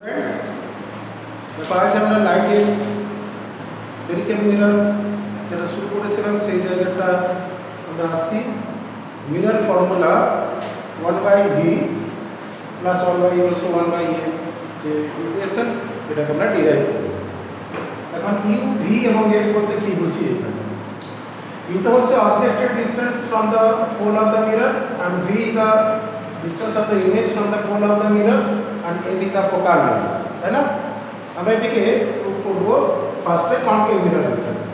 Friends, देखो आज আমরা লাইটের স্ফেরিক্যাল মিরর যেটা শুরু করেছিলাম সেই জায়গাটা আমরা আসছি। Mirror formula 1/v plus 1/e equals to 1/a যে ইকুয়েশন, এটাকে আমরা ডিরাইভ করব। এখন ইউ ভি এবং এর বলতে কি বুঝি? এখানে ইউটা হচ্ছে অবজেক্টের distance from the pole of the mirror and v the distance of the image from the pole of the mirror and a is the focal length, তাই না? আমরা এটাকে প্রুভ করব ফার্স্টে কনকেভ মিররের ক্ষেত্রে।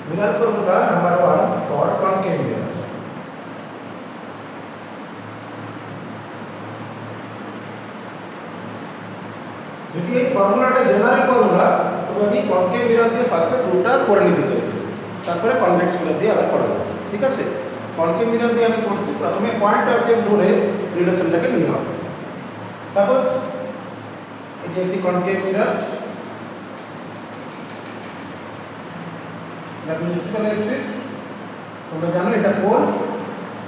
Mirror formula number 1 for concave mirror. যদি এই ফর্মুলাটা জেনারেল ফর্মুলা, তবে আমি কনকেভ মিরর দিয়ে ফার্স্টে প্রুফটা করে নিতে চাইছি, তারপরে কনভেক্স মিরর দিয়ে আবার করা যাবে। ঠিক আছে, কনকেভ মিরর দিয়ে আমি করছি। প্রথমে পয়েন্ট অবজেক্ট ধরে রিলেশনটাকে নিয়ে আসছি। সাপোজ এটি একটি কনকেভ মিরর, এটা প্রিন্সিপাল অ্যাক্সিস, তোমরা জানো এটা পোল।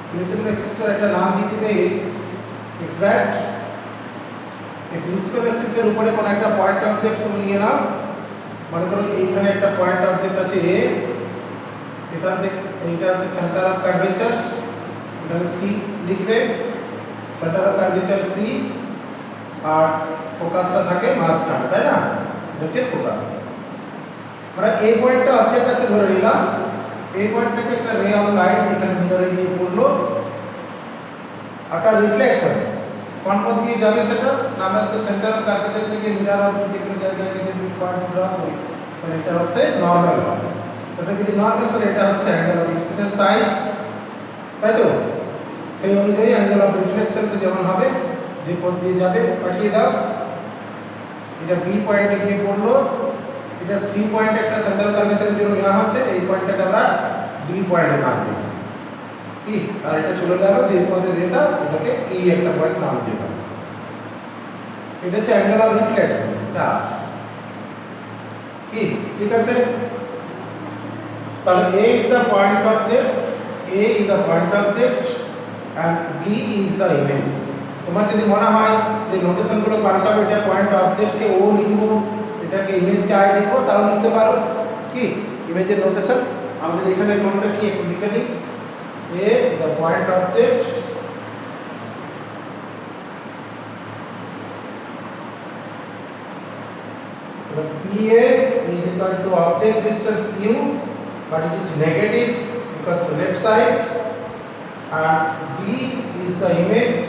প্রিন্সিপাল অ্যাক্সিসটার একটা নাম দিয়ে দিবে এক্স ড্যাশ। এই প্রিন্সিপাল অ্যাক্সিসের উপরে কোনো একটা পয়েন্ট অবজেক্ট তুমি নিয়ে নাও। মনে করো এইখানে একটা পয়েন্ট অবজেক্ট আছে এ, এখান থেকে এইটা হচ্ছে সেন্টার অফ কার্ভেচার, এখানে সি লিখবে, সেন্টার অফ কার্ভেচার সি, আর ফোকাসটা থাকে মাঝখানে, তাই না? এটা হচ্ছে ফোকাস। আমরা এই পয়েন্টটা অবজেক্ট আছে ধরে নিলাম। এই পয়েন্ট থেকে একটা রে অফ লাইট এখানে মিররে গিয়ে পড়লো, একটা রিফ্লেকশন কোন পথ দিয়ে যাবে সেটা না, আমরা তো সেন্টার অফ কার্ভেচার থেকে মিরর অফ যে কোনো জায়গায় যদি পয়েন্ট ড্র করি, তাহলে এটা হচ্ছে নরমাল হবে। এটা যদি নরমাল, তাহলে এটা হচ্ছে অ্যাঙ্গেল অফ ইনসিডেন্ট সাইড, তাই তো? সেই অনুযায়ী অ্যাঙ্গেল অফ রিফ্লেকশনটা যেমন হবে, যে পথ দিয়ে যাবে পাঠিয়ে দাও। এটা বি পয়েন্টে গিয়ে পড়লো, এটা সি পয়েন্ট একটা সেন্টার কার্ভেচারের জন্য নেওয়া হচ্ছে, এই পয়েন্টটাকে আমরা ডি পয়েন্টে নাম দিই কি, আর এটা চলে গেল যে পথে যেটা, এটাকে ই একটা পয়েন্ট নাম দিলাম। এটা হচ্ছে অ্যাঙ্গেল অফ রিফ্লেকশন, এটা কি? ঠিক আছে, তাহলে A is the point object, A is the point object and V is the image. তোমার যদি মনে হয় যে নোটেশনগুলো পাল্টাবো, এটা পয়েন্ট অবজেক্টকে ও লিখবো, এটাকে ইমেজকে আই লিখবো, তাও লিখতে পারো। কি ইমেজের নোটেশন আমাদের এখানে কোনটা কি একটু লিখে নিই। A is the point object, PA is equal to object distance u, but it is negative because left side, and B is the image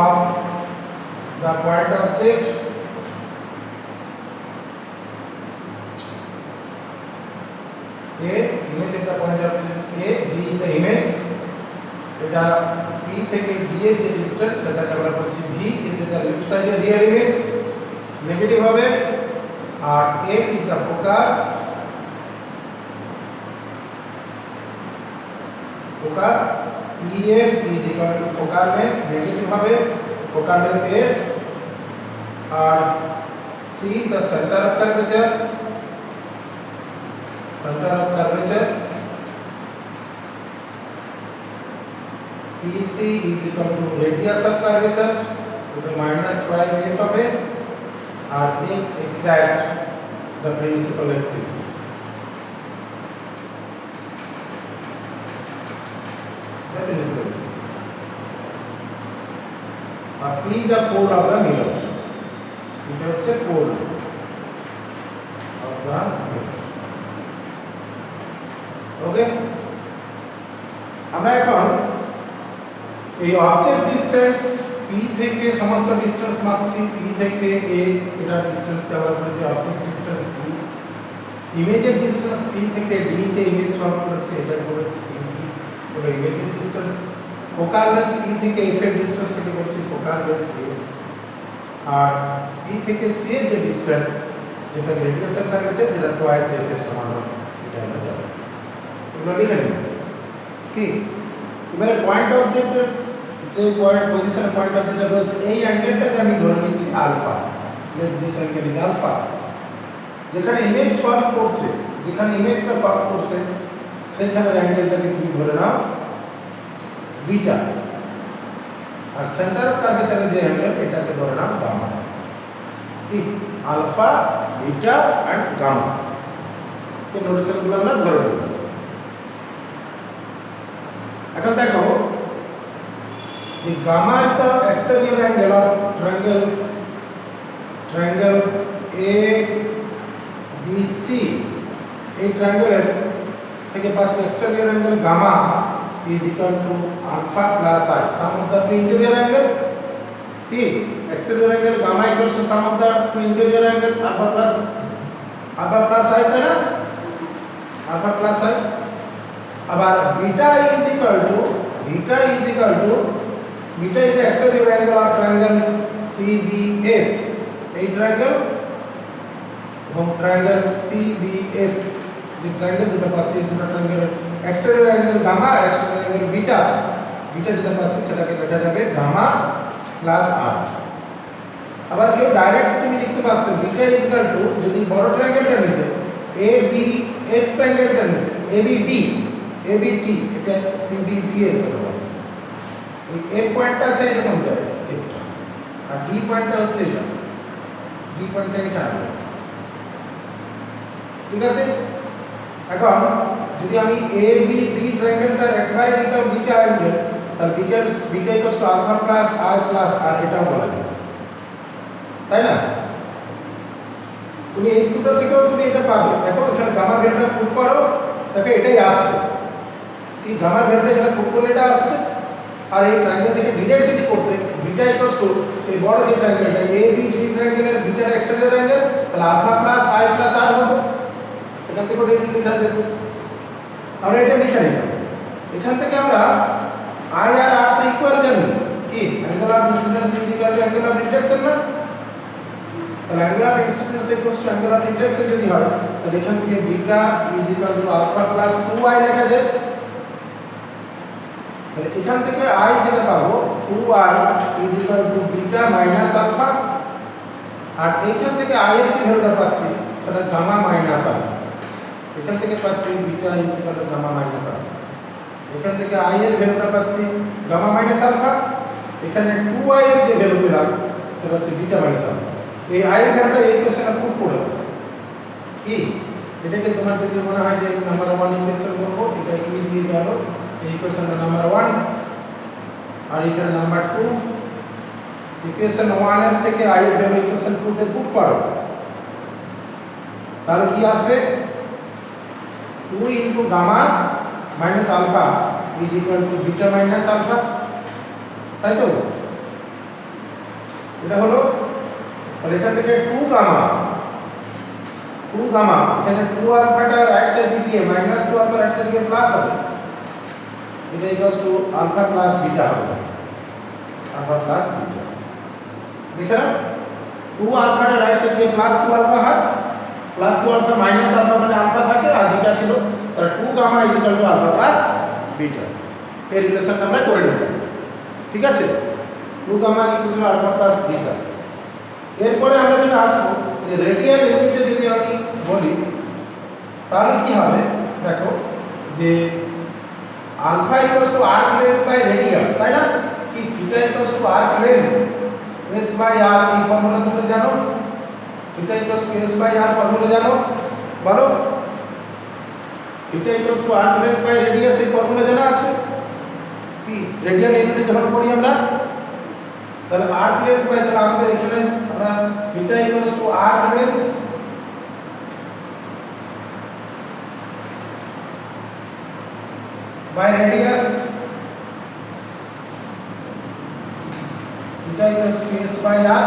of the point object, A image of the point object A, D is the image, এটা P থেকে D এর যে distance সেটাকে আমরা বলছি V, কিন্তু এটা left সাইডে রিয়েল ইমেজ নেগেটিভ হবে, আর F is the focus, EF is equal to focal length, negative হবে, focal length F, আর C the center of curvature, PC is equal to radius of curvature, which is -5 হবে, আর S x dash the principal axis. R P the pole of the mirror, এটা হচ্ছে pole of the mirror. ওকে, আমরা এখন এই object distance P থেকে সমস্ত distance মাপছি। P থেকে A এটা ডিসটেন্সকে আমরা বলেছি অবজেক্ট ডিসটেন্স P। ইমেজের ডিসটেন্স P থেকে D তে ইমেজ মাপ করেছি, এটা বলেছি হলো ইমেজের ডিসটেন্স। ফোকাল লেন্থ P থেকে F এর ডিসটেন্স কেটে বলছি ফোকাল লেন্থ A, আর P থেকে C এর যে ডিসটেন্স, যেটা রেডিয়াস অফ কার্ভেচার, যেটা টুয়াইস F এর সমান হবে, এটা আমরা জানি। এগুলো লিখে নিন কি। এবারে পয়েন্ট অবজেক্টের যে পয়েন্ট পজিশন পয়েন্ট অবজেক্টটা রয়েছে, এই অ্যাঙ্গেলটাকে আমি ধরে নিচ্ছি alpha. Let this angle is alpha. যেখানে ইমেজ ফর্ম করছে, যেখানে ইমেজটা ফর্ম করছে, সেইখানের অ্যাঙ্গেলটাকে তুমি ধরে নাও बीटा और सेंटर ऑफ कर्वेचर जो एंगल এটাকে ধরে নাম গামা কি আলফা বিটা এন্ড গামা এই নোটেশনগুলো আমরা ধরে নেব এখন দেখো যে gamma is the exterior angle of triangle A B C এই ট্রায়াঙ্গেলের থেকে পাচ্ছি exterior angle gamma is equal to alpha plus I sum of the two interior angle t exterior angle gamma equals to sum of the two interior angle alpha plus I है ना alpha plus I अब beta is equal to beta is the exterior angle of triangle CBF এই triangle এবং triangle CBF যে triangle দুটো পাচ্ছি দুটো triangle exterior angle gamma और एक्सटेरियर एंगल बीटा যেটা পাচ্ছি সেটাকে লেখা যাবে গামা প্লাস আর আবার কেউ ডাইরেক্ট তুমি লিখতে পারতে বিটা ইজ ইকুয়াল টু যদি বড় ট্রায়াঙ্গেলটা নিতে এ বি এফ ট্রায়াঙ্গেলটা নিতে এ বি ডি এটা সি ডি ডি এর কথা বলছি এই এফ পয়েন্টটা আছে এরকম যায় একটা আর ডি পয়েন্টটা হচ্ছে এটা ডি পয়েন্টটা এখানে আছে ঠিক আছে এখন যদি আমি এ বি ডি ট্রায়াঙ্গেলটার একবারে নিতাম বিটা অ্যাঙ্গেল তাহলে beta equals to alpha plus I plus r এটাও বলা যায় তাই না তুমি এই দুটো থেকেও তুমি এটা পাবে দেখো এখানে গামা ভ্যালুটা পুট করো দেখো এটাই আসছে এই গামা ভ্যালুটা এখানে পুট করলে এটা আসছে আর এই ট্রায়াঙ্গেল থেকে ডিরাইভ যদি করতে বিটা ইকুয়ালস টু এই বড় যে ট্রায়াঙ্গেলটা এ বি ডি ট্রায়াঙ্গেলের বিটার এক্সটেরিয়র অ্যাঙ্গেল তাহলে alpha plus I plus r হতো সেখান থেকে ডিরেক্টলি লেখা যাবে আমরা এটা লিখে নিলাম এখান থেকে আমরা আই আর আর তো ইকুয়াল জানি কি angle of incidence is equal to angle of reflection না তাহলে angle of incidence equal to angle of reflection যদি হয় তাহলে এখান থেকে beta is equal to alpha plus 2i লেখা যায় তাহলে এখান থেকে i যেটা পাবো 2i is equal to beta minus alpha আর এখান থেকে i এর কি ভ্যালুটা পাচ্ছি সেটা গামা মাইনাস আলফা এখান থেকে পাচ্ছি beta is equal to gamma minus alpha এখান থেকে i এর ভ্যালুটা পাচ্ছি গামা মাইনাস আলফা এখানে 2i এর যে ভ্যালু পেলাম সেটা হচ্ছে বিটা মাইনাস আলফা এই i এর ভ্যালুটা এই কোশ্চেনে পুট করে দাও কি এটাকে তোমার যদি মনে হয় যে নাম্বার 1 ইকুয়েশন করব এটা কি দিয়ে গেল এই ইকুয়েশনটা নাম্বার 1 আর এখানে নাম্বার 2 ইকুয়েশন 1 এর থেকে i এর ভ্যালু ইকুয়েশন 2 তে পুট করো তাহলে কি আসবে 2 into gamma minus alpha is equal to beta minus alpha তাই তো এটা হলো আর এখান থেকে 2 gamma এখানে 2 আলফাটা রাইট সাইডে গিয়ে মাইনাস 2 আলফা রাইট সাইডে গিয়ে প্লাস হবে এটা equals to alpha plus beta হবে আলফা প্লাস বিটা দেখো 2 আলফাটা রাইট সাইডে গিয়ে প্লাস 2 আলফা হয় প্লাস 2 আলফা মাইনাস আলফা মানে আলফা থাকে আর বিটা ছিল তাহলে 2 gamma is equal to alpha plus beta এই রিলেশনটা আমরা করে নেব ঠিক আছে 2 gamma equal to alpha plus beta এরপরে আমরা যেটা আসবো যে রেডিয়াল ইউনিটে যদি আমি বলি তাহলে কি হবে দেখো যে alpha equals to arc length by radius তাই না কি theta equals to arc length s by r এই ফর্মুলা তোমরা জানো theta equals to s by r formula জানো বলো theta equals to arc length by radius এই ফর্মুলা জানা আছে কি রেডিয়াল ইউনিটে যখন পড়ি আমরা তাহলে আর্ক লেন্থ বাই তাহলে আমাদের এখানে আমরা theta equals to arc length by radius theta equals to s by r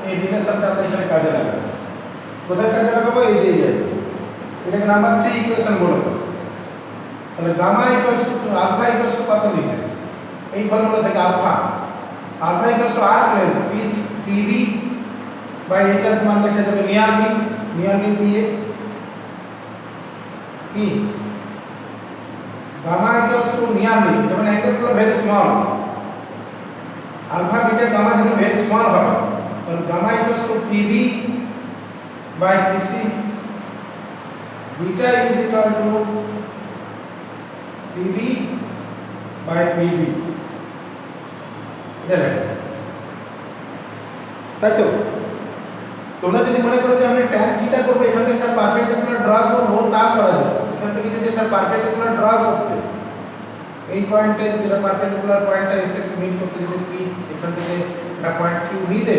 এই রিলেশনটা আমরা এখানে কাজে লাগাচ্ছি কোথায় কাজে লাগাবো এই যে এটাকে নাম্বার 3 ইকুয়েশন বলবো তাহলে gamma equals to alpha equals to কত লিখবে এই ফর্মুলা থেকে alpha equals to arc length piece PB by এটা তোমার লেখা যাবে নিয়ারলি পিএ কি গামা ইকুয়ালস টু নিয়ারলি যখন অ্যাঙ্গেলগুলো very small alpha beta gamma যখন ভেরি স্মল হবে তখন gamma equals to PB by PC beta is equal to PB by PB এটা লেখা যায়, তাই তো? তোমরা যদি মনে করো যে আমি ট্যান থিটা করবো, এখান থেকে একটা পারপেন্ডিকুলার ড্র করবো, তা করা যেত। এখান থেকে যদি একটা পারপেন্ডিকুলার ড্র করতে, এই পয়েন্টে যেটা পারপেন্ডিকুলার পয়েন্টটা এসে মিট করতে, যদি পি এখান থেকে একটা পয়েন্ট কিউ নিতে,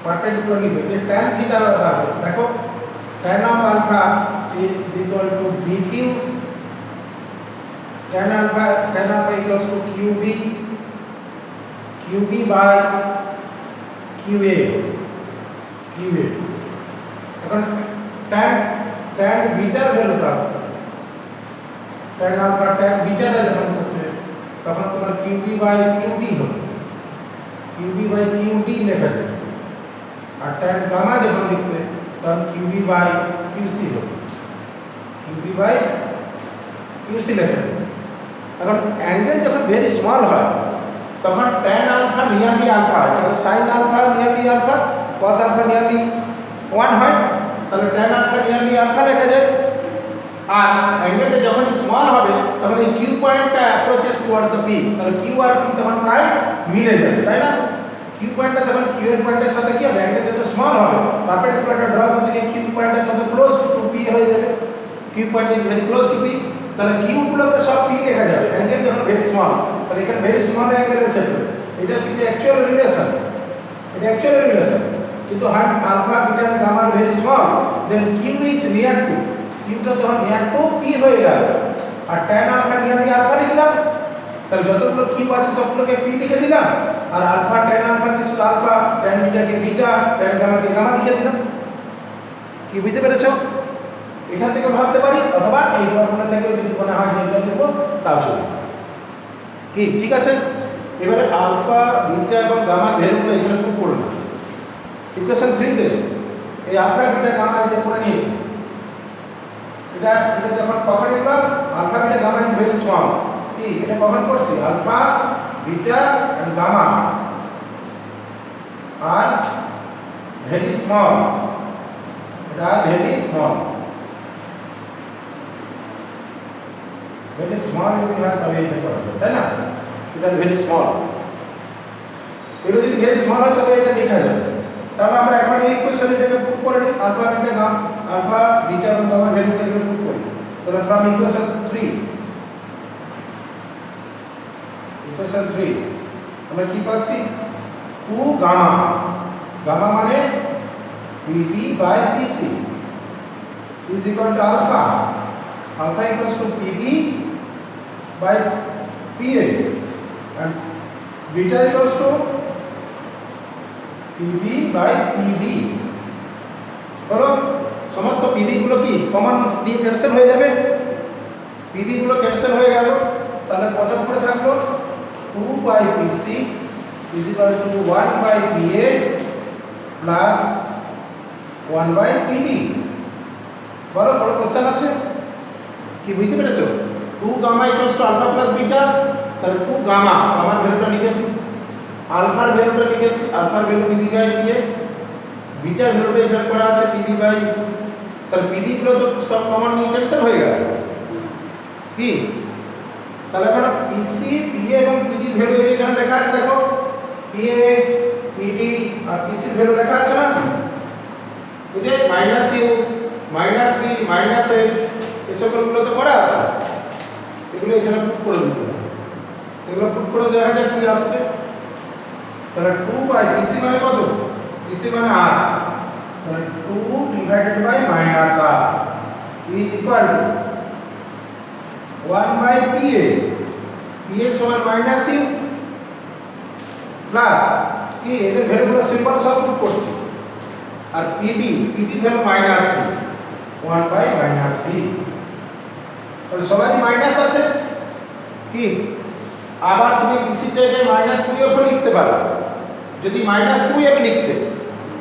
পারপেন্ডিকুলার নিতে, যে ট্যান থিটা ব্যবহার করতে, দেখো tan of alpha is equal to bq, tan alpha equals to qb by qa। এখন tan বিটার ভ্যালুটা, tan alpha tan বিটাটা যখন করতে, তখন তোমার qb by qd হতো, qb by qd লেখা যেত। আর tan গামা যখন লিখতে, তখন qb by qc হতো, qb by qc লেখা যেত। এখন অ্যাঙ্গেল যখন ভেরি স্মল হয়, তখন tan আলফা নিয়ারলি আলফা হয়, কারণ sin alpha nearly alpha, cos alpha nearly 1 হয়, তাহলে tan আলফা নিয়ারলি আলফা লেখা যায়। আর অ্যাঙ্গেলটা যখন স্মল হবে, তখন এই কিউ পয়েন্টটা অ্যাপ্রোচেস টুয়ার্ড দ্য পি, তাহলে কিউ আর পি তখন প্রায় মিলে যাবে, তাই না? কিউ পয়েন্টটা তখন কিউ এর পয়েন্টের সাথে কি হবে, অ্যাঙ্গেল যত স্মল হবে, পারপেন্ডিকুলারটা ড্র করতে গিয়ে কিউ পয়েন্টটা তত ক্লোজ টু পি হয়ে যাবে, Q point is very close to P, তাহলে কিউ গুলোকে সব পি লেখা যাবে, অ্যাঙ্গেল যখন ভেরি স্মল। তাহলে এখানে ভেরি স্মল অ্যাঙ্গেলের ক্ষেত্রে এটা হচ্ছে যে অ্যাকচুয়াল রিলেশন, এটা অ্যাকচুয়াল রিলেশন। কিন্তু হার্ট alpha beta and gamma very small, then Q is near to, কিউটা যখন নিয়ার টু পি হয়ে গেল, আর tan আলফা নিয়ারলি আলফা লিখলাম, তাহলে যতগুলো কিউ আছে সবগুলোকে পি লিখে দিলাম, আর আলফা tan আলফা কে শুধু আলফা, tan বিটাকে বিটা, tan গামাকে গামা লিখে দিলাম। কি বুঝতে পেরেছো? এখান থেকে ভাবতে পারি, অথবা এই ফর্মুলা থেকে যদি মনে হয় যে এটা লিখবো, তাও চলবে। কি ঠিক আছে? এবারে আলফা বিটা এবং গামা ভ্যালুগুলো এখানে পুট করলাম। ইকুয়েশন 3 তে এই আলফা বিটা গামা যে করে নিয়েছি, এটা যখন কখন লিখলাম, alpha beta gamma is very small, কি এটা কখন করছি, আলফা বিটা এন্ড গামা আর ভেরি স্মল, এটা ভেরি স্মল, ভেরি স্মল যদি হয় তবে এটা করা যাবে, তাই না? এটা ভেরি স্মল, এটা যদি ভেরি স্মল হয় তবে এটা লেখা যাবে। তাহলে আমরা এখন এই ইকুয়েশন এটাকে পুট করে নিই, alpha beta gamma, alpha beta এবং গামা ভ্যালুটাকে পুট করি। তাহলে ফ্রম ইকুয়েশন 3 আমরা কি পাচ্ছি, 2 গামা, গামা মানে pb by pc is equal to alpha, alpha equals to pb by pa, and beta equals to pb by pd। বলো সমস্ত pb গুলো কি কমন দিয়ে ক্যান্সেল হয়ে যাবে, pb গুলো ক্যান্সেল হয়ে গেল, তাহলে কত পড়ে থাকলো, 2 by pc is equal to 1 by pa plus 1 by pd। বলো কোনো কোশ্চেন আছে? কি বুঝতে পেরেছো? 2 gamma equals to alpha plus beta, তাহলে 2 গামা, গামার ভ্যালুটা লিখেছি, আলফার ভ্যালুটা লিখেছি, আলফার ভ্যালু pb বাই pa, বিটার ভ্যালুটা এখানে করা আছে pb বাই, তাহলে pb গুলো তো সব কমন নিয়ে ক্যান্সেল হয়ে গেল, কি তাহলে এখন pc pa এবং pd ভ্যালু এখানে লেখা আছে, দেখো pa pd আর pc ভ্যালু লেখা আছে না, এই যে minus U minus B minus A, এই সকলগুলো তো করা আছে, এগুলো এখানে পুট করে দিতে হবে, এগুলো পুট করে দেখা যাক কি আসছে। তাহলে 2 বাই pc মানে কত, pc মানে r, তাহলে 2 divided by minus r is equal to 1 by pa, pa সমান মাইনাস ইউ প্লাস কি, এদের ভ্যালুগুলো সিম্বল সব পুট করছি, আর pd value minus 1 by minus b, তাহলে সবারই মাইনাস আছে, কি আবার তুমি pc জায়গায় মাইনাস 2 ও লিখতে পারো, যদি মাইনাস 2 এ লিখতে,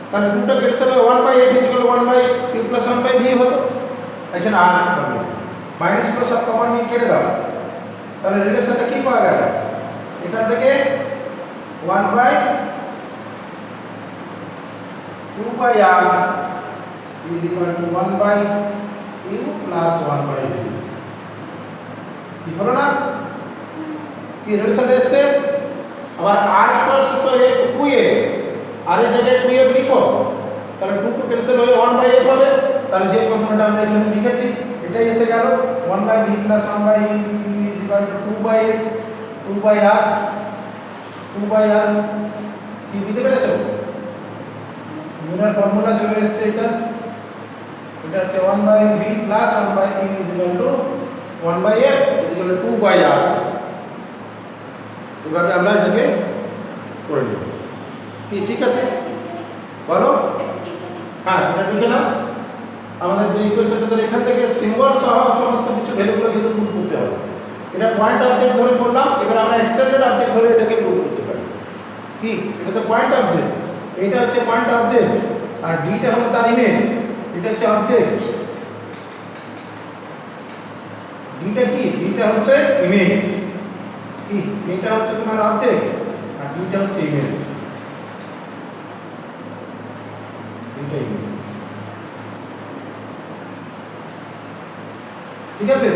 তাহলে 2টা ক্যান্সেল হয়ে 1 by f equal 1 by q plus 1 by v হতো, এখানে আর হবে মাইনাস গুলো সব কমন নিয়ে কেটে দাও, তাহলে রিলেশনটা কি পাওয়া গেল, এখান থেকে 1 by 2 by r is equal to 1 by q plus 1 by v, কি হলো না, কি রিলেশন এসেছে? আবার আবার r ইকুয়ালস টু তো 2a, r এর জায়গায় 2a লিখো, তাহলে 2 টু ক্যান্সেল হয়ে 1/f হবে। তাহলে যে ফর্মুলাটা আমরা এখানে লিখেছি এটাই এসে গেল 1/v + 1/e = 2/f 2/r কি বুঝতে পেরেছো? মিউলার ফর্মুলা চলে এসেছে এটা হচ্ছে 1/v + 1/e = 1/f = 2/r। এভাবে আমরা এটাকে করে নিব। কি ঠিক আছে বলো? হ্যাঁ এটা লিখে নাও। আমাদের যে ইকুয়েশনটা তাহলে এখান থেকে সিম্বল সহ সমস্ত কিছু ভ্যালুগুলো কিন্তু পুট করতে হবে। এটা পয়েন্ট অবজেক্ট ধরে করলাম, এবার আমরা এক্সটেন্ডেড অবজেক্ট ধরে এটাকে প্রুভ করতে পারি। কি এটা তো পয়েন্ট অবজেক্ট, এটা হচ্ছে পয়েন্ট অবজেক্ট, আর ডিটা হলো তার ইমেজ, এটা হচ্ছে অবজেক্ট। ডিটা কি? ডিটা হচ্ছে ইমেজ। কি এটা হচ্ছে তোমার অবজেক্ট আর ডিটা হচ্ছে ইমেজ। ডিটা ইমেজ, ঠিক আছে?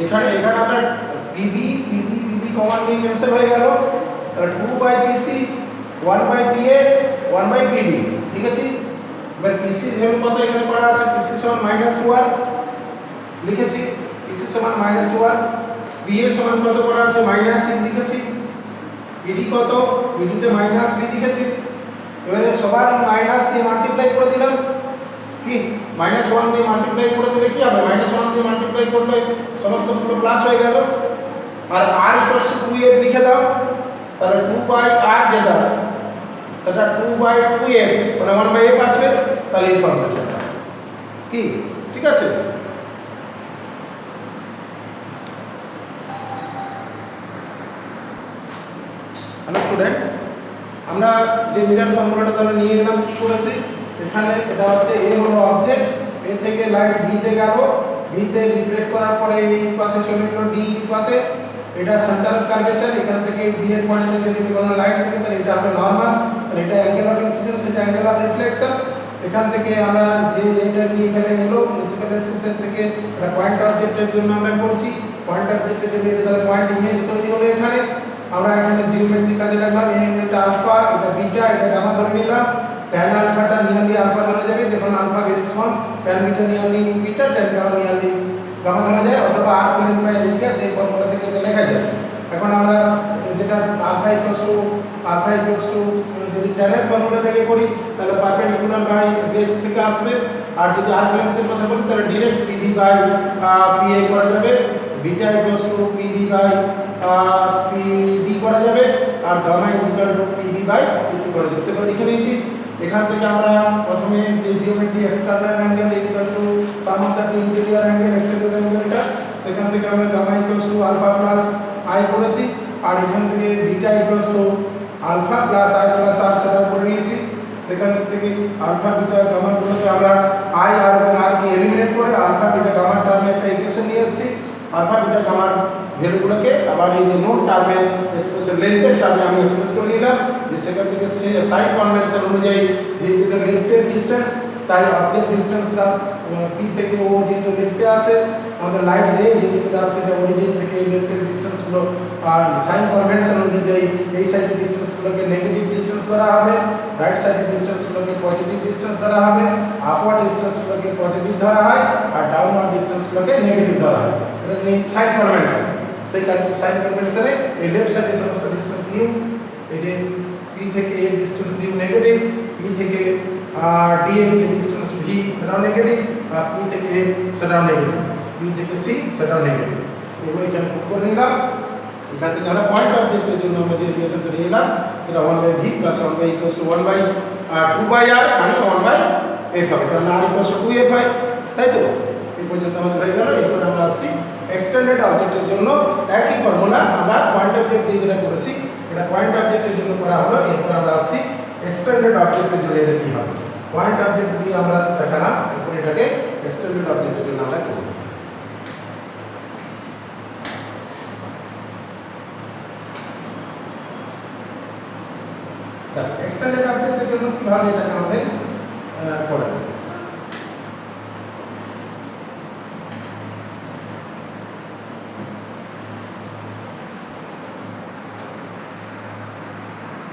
এখানে আমরা pb কমন নিয়ে ক্যান্সেল হয়ে গেল, তাহলে 2/pc 1/pa 1/pd, ঠিক আছে? এবার pc এর ভ্যালু কত এখানে পড়া আছে? pc = -2r লিখেছি, pc = -2r, pa সমান কত পড়া আছে? -6 লিখেছি, pd কত? pd তে -v লিখেছি। এবারে সবার মাইনাস দিয়ে মাল্টিপ্লাই করে দিলাম। কি -1 দিয়ে মাল্টিপ্লাই করে দিলে কি হবে? -1 দিয়ে মাল্টিপ্লাই করলে সমস্ত গুলো প্লাস হয়ে গেল। আর r = 2f লিখে দাও, তাহলে 2/r যেটা সেটা 2/2f মানে 1/f আসবে, তাহলে এই ফর্মুলা চলে আসবে। কি ঠিক আছে? হ্যালো স্টুডেন্টস, আমরা যে মিরর ফর্মুলাটা তাহলে নিয়ে এলাম, কি করেছি এখানে? এটা হচ্ছে a হলো অবজেক্ট, a থেকে লাইট b তে গেল, b তে রিফ্লেক্ট করার পরে এই পাথে চলে গেল d পাথে, এটা সেন্টার কার্ভেচার, এখান থেকে d এর পয়েন্ট থেকে যদি কোনো লাইট পড়ে তাহলে এটা হবে নরমাল, তাহলে এটা অ্যাঙ্গেল অফ ইনসিডেন্স, এটা অ্যাঙ্গেল অফ রিফ্লেকশন। এখান থেকে আমরা যে রেটা নিয়ে এখানে এলো প্রিন্সিপাল এক্সিসের থেকে, এটা পয়েন্ট অবজেক্টের জন্য আমরা করছি, পয়েন্ট অবজেক্টের জন্য এটা তাহলে পয়েন্ট ইমেজ তৈরি হলো। এখানে আমরা এখানে জিওমেট্রি কাজে লাগলাম, এই অ্যাঙ্গেলটা আলফা, এটা বিটা, এটা গামা ধরে নিলাম। tan আলফাটা নিয়ারলি আলফা ধরা যাবে, যখন alpha very small, tan beta nearly beta, tan gamma nearly gamma ধরা যায়, অথবা r প্লেন বাই রেডিয়াস এই ফর্মুলা থেকে এটা লেখা যায়। এখন আমরা যেটা আলফা ইকুয়ালস টু যদি tan এর ফর্মুলা থেকে করি তাহলে পারপেন্ডিকুলার বাই বেস থেকে আসবে, আর যদি r প্লেনের কথা বলি তাহলে ডাইরেক্ট pd বাই pa করা যাবে, beta equals to pd by pd করা যাবে, আর gamma equal to pd by pc করা যাবে। সেটা লিখে নিয়েছি। এখান থেকে আমরা প্রথমে যে geometry external angle equal to sum of the interior angle exterior অ্যাঙ্গেলটা, সেখান থেকে আমরা gamma equals to alpha plus I করেছি, আর এখান থেকে beta equals to alpha plus I plus আর সেটা করে নিয়েছি। সেখান থেকে আলফা বিটা গামা গুলোকে আমরা আই আর এবং আর কে এলিমিনেট করে আলফা বিটা গামার টার্মে একটা ইকুয়েশন নিয়ে এসেছি। আলফা বিটা গামার ভ্যালুগুলোকে আবার এই যে নোট টার্মে এক্সপ্রেশন লেন্থের টার্মে আমি এক্সপ্রেস করে নিলাম, যে সেখান থেকে সাইড কনভেনশন অনুযায়ী যে যেটা লেফটের ডিসটেন্স, তাই অবজেক্ট ডিসটেন্সটা পি থেকে ও যেহেতু লেফটে আছে, আমাদের লাইট রে যেদিকে যাচ্ছে যে অরিজিন থেকে এই লেফটের ডিসটেন্সগুলো, আর সাইন কনভেনশন অনুযায়ী এই সাইডের ডিসটেন্সগুলোকে নেগেটিভ ডিসটেন্স ধরা হবে, রাইট সাইডের ডিসটেন্সগুলোকে পজিটিভ ডিসটেন্স ধরা হবে, আপওয়ার্ড ডিসটেন্সগুলোকে পজিটিভ ধরা হয়, আর ডাউনওয়ার্ড ডিসটেন্সগুলোকে নেগেটিভ ধরা হয়। এটা সাইন কনভেনশন। সেই সাইন কনভেনশনে এই লেফট সাইডের সমস্ত ডিসটেন্স ইউ, এই যে পি থেকে এ ডিসটেন্স ইউ নেগেটিভ, পি থেকে ডি এর যে ডিসটেন্স ভি সেটাও নেগেটিভ, আর পি থেকে এ সেটাও নেগেটিভ, পি থেকে সি সেটাও নেগেটিভ। এগুলো এখানে পুট করে নিলাম। এখান থেকে আমরা পয়েন্ট অবজেক্টের জন্য আমরা যে রিলেশনটা নিয়ে নিলাম সেটা 1/v + 1/e = 2/r মানে 1/f হবে, কারণ r = 2f হয়, তাই তো? এই পর্যন্ত আমাদের হয়ে গেল। এরপর আমরা আসছি এক্সটেন্ডেড অবজেক্টের জন্য একই ফর্মুলা আমরা পয়েন্ট অবজেক্ট দিয়ে যেটা করেছি এটা পয়েন্ট অবজেক্টের জন্য করা হলো। এরপর আমরা আসছি এক্সটেন্ডেড অবজেক্টের জন্য এটা কি হবে। পয়েন্ট অবজেক্ট দিয়ে আমরা দেখালাম, এরপর এটাকে এক্সটেন্ডেড অবজেক্টের জন্য আমরা করব। এক্সটেন্ডেড অবজেক্টের জন্য কিভাবে এটাকে আমাদের করা যায়।